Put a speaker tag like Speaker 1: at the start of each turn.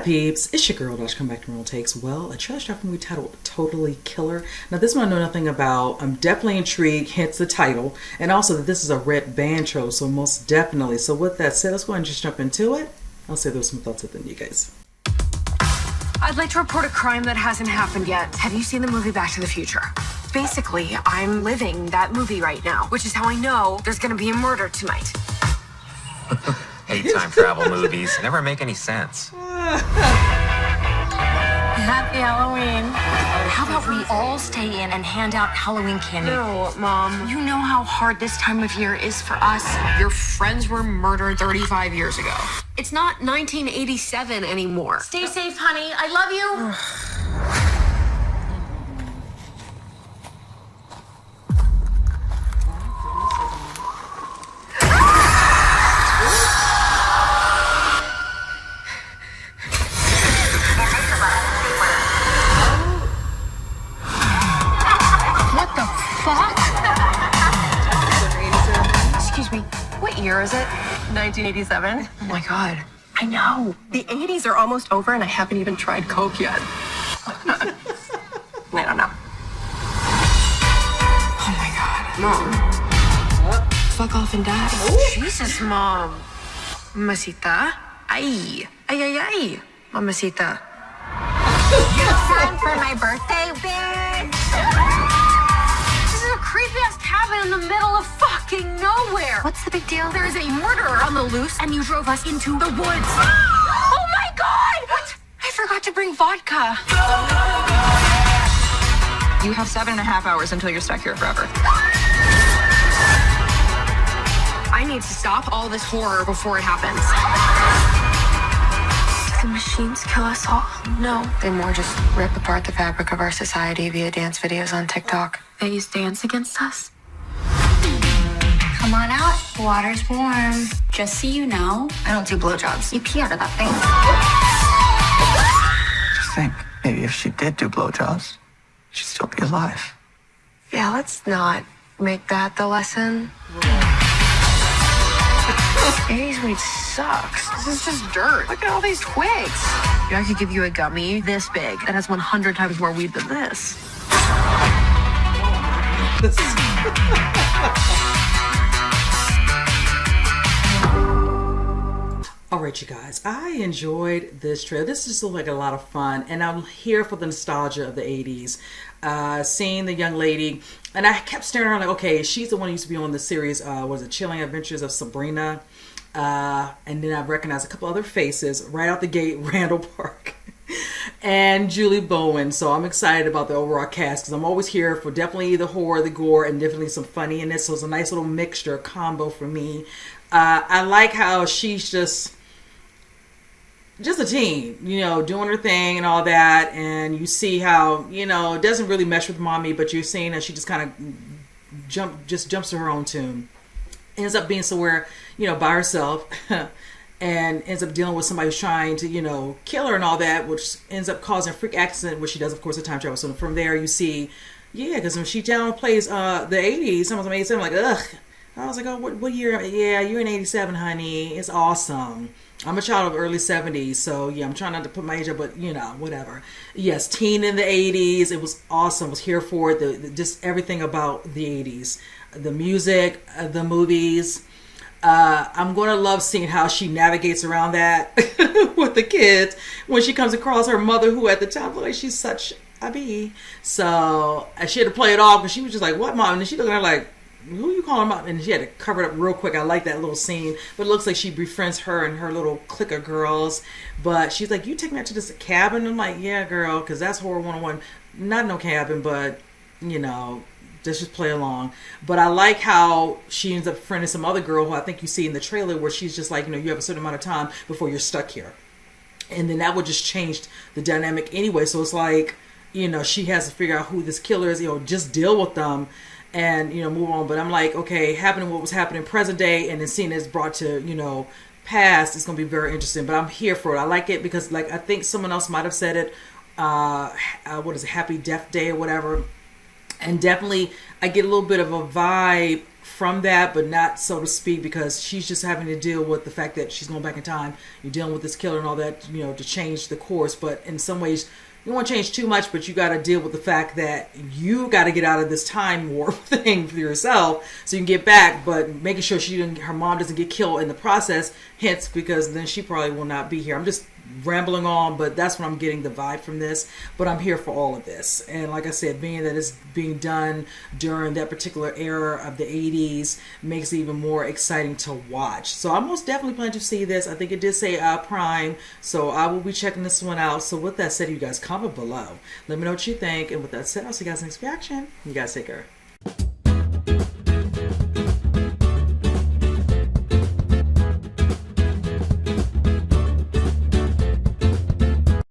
Speaker 1: up, peeps? It's your girl, Dash. Come back to Real Takes. Well, a trailer shot movie titled Totally Killer. Now, this one I know nothing about. I'm definitely intrigued, hence the title. And also that this is a red band show, so most definitely. So with that said, let's go ahead and just jump into it. I'll say those some thoughts at the end, you guys.
Speaker 2: I'd like to report a crime that hasn't happened yet. Have you seen the movie Back to the Future? Basically, I'm living that movie right now, which is how I know there's gonna be a murder tonight.
Speaker 3: Hate time travel movies. Never make any sense.
Speaker 4: Happy Halloween.
Speaker 2: How about we all stay in and hand out Halloween candy? No, Mom. You know how hard this time of year is for us. Your friends were murdered 35 years ago. It's not 1987 anymore.
Speaker 4: Stay safe, honey. I love you.
Speaker 2: What the fuck? Excuse me, what year is it?
Speaker 4: 1987.
Speaker 2: Oh my God.
Speaker 4: I know. The 80s are almost over and I haven't even tried Coke yet. I don't know.
Speaker 2: Oh my God. Mom. Fuck off and die. Jesus, Mom. Mamacita. Ay. Ay, ay, ay. Mamacita.
Speaker 4: Time for my birthday, bitch.
Speaker 2: This is a creepy-ass cabin in the middle of fucking nowhere.
Speaker 4: What's the big deal?
Speaker 2: There is a murderer on the loose, and you drove us into the woods. Oh my God! What? I forgot to bring vodka.
Speaker 5: You have 7.5 hours until you're stuck here forever.
Speaker 2: I need to stop all this horror before it happens.
Speaker 4: Do the machines kill us all?
Speaker 2: No, they more just rip apart the fabric of our society via dance videos on TikTok.
Speaker 4: They use dance against us? Come on out. The water's warm. Just so you know,
Speaker 2: I don't do blowjobs.
Speaker 4: you pee out of that thing.
Speaker 6: Just think, maybe if she did do blowjobs, she'd still be alive.
Speaker 2: Yeah, let's not make that the lesson. 80s weed sucks. This is just dirt. Look at all these twigs. I could give you a gummy this big that has 100 times more weed than this.
Speaker 1: All right, you guys, I enjoyed this trailer. This just looked like a lot of fun, and I'm here for the nostalgia of the 80s. Seeing the young lady, and I kept staring around like, okay, she's the one who used to be on the series, was it Chilling Adventures of Sabrina? And then I recognized a couple other faces right out the gate, Randall Park and Julie Bowen. So I'm excited about the overall cast because I'm always here for definitely the horror, the gore, and definitely some funny in it. So it's a nice little mixture combo for me. I like how she's just a teen, you know, doing her thing and all that. And you see how, you know, it doesn't really mesh with mommy, but you're seeing that she just kind of jumps to her own tune. Ends up being somewhere, you know, by herself and ends up dealing with somebody who's trying to, you know, kill her and all that, which ends up causing a freak accident, which she does, of course, a time travel. So from there you see, yeah, because when she downplays the 80s, someone's 87, I'm like, ugh. I was like, oh, what year? Yeah, you're in 87, honey. It's awesome. I'm a child of early 70s, so yeah, I'm trying not to put my age up, but you know, whatever. Yes, teen in the 80s. It was awesome. I was here for it. Just everything about the 80s. The music, the movies. I'm going to love seeing how she navigates around that with the kids when she comes across her mother, who at the time looked like she's such a bee. So she had to play it off because she was just like, what, Mom? And then she looked at her like, who you calling Mom? And she had to cover it up real quick. I like that little scene. But it looks like she befriends her and her little clique of girls. But she's like, you take me out to this cabin? I'm like, yeah, girl, because that's horror 101. Not no cabin, but, you know, just play along. But I like how she ends up befriending some other girl who I think you see in the trailer where she's just like, you know, you have a certain amount of time before you're stuck here. And then that would just change the dynamic anyway. So it's like, you know, she has to figure out who this killer is, you know, just deal with them and, you know, move on. But I'm like, okay, happening what was happening present day and then seeing it's brought to, you know, past, it's going to be very interesting. But I'm here for it. I like it because, like, I think someone else might have said it, what is it, Happy Death Day or whatever. And definitely I get a little bit of a vibe from that, but not so to speak, because she's just having to deal with the fact that she's going back in time. You're dealing with this killer and all that, you know, to change the course. But in some ways, you don't want to change too much, but you got to deal with the fact that you got to get out of this time warp thing for yourself so you can get back, but making sure her mom doesn't get killed in the process, hence, because then she probably will not be here. I'm just rambling on, but that's what I'm getting the vibe from this. But I'm here for all of this. And like I said, being that it's being done during that particular era of the 80s makes it even more exciting to watch. So I most definitely plan to see this. I think it did say Prime, so I will be checking this one out. So with that said, you guys comment below. Let me know what you think. And with that said, I'll see you guys next reaction. You guys take care.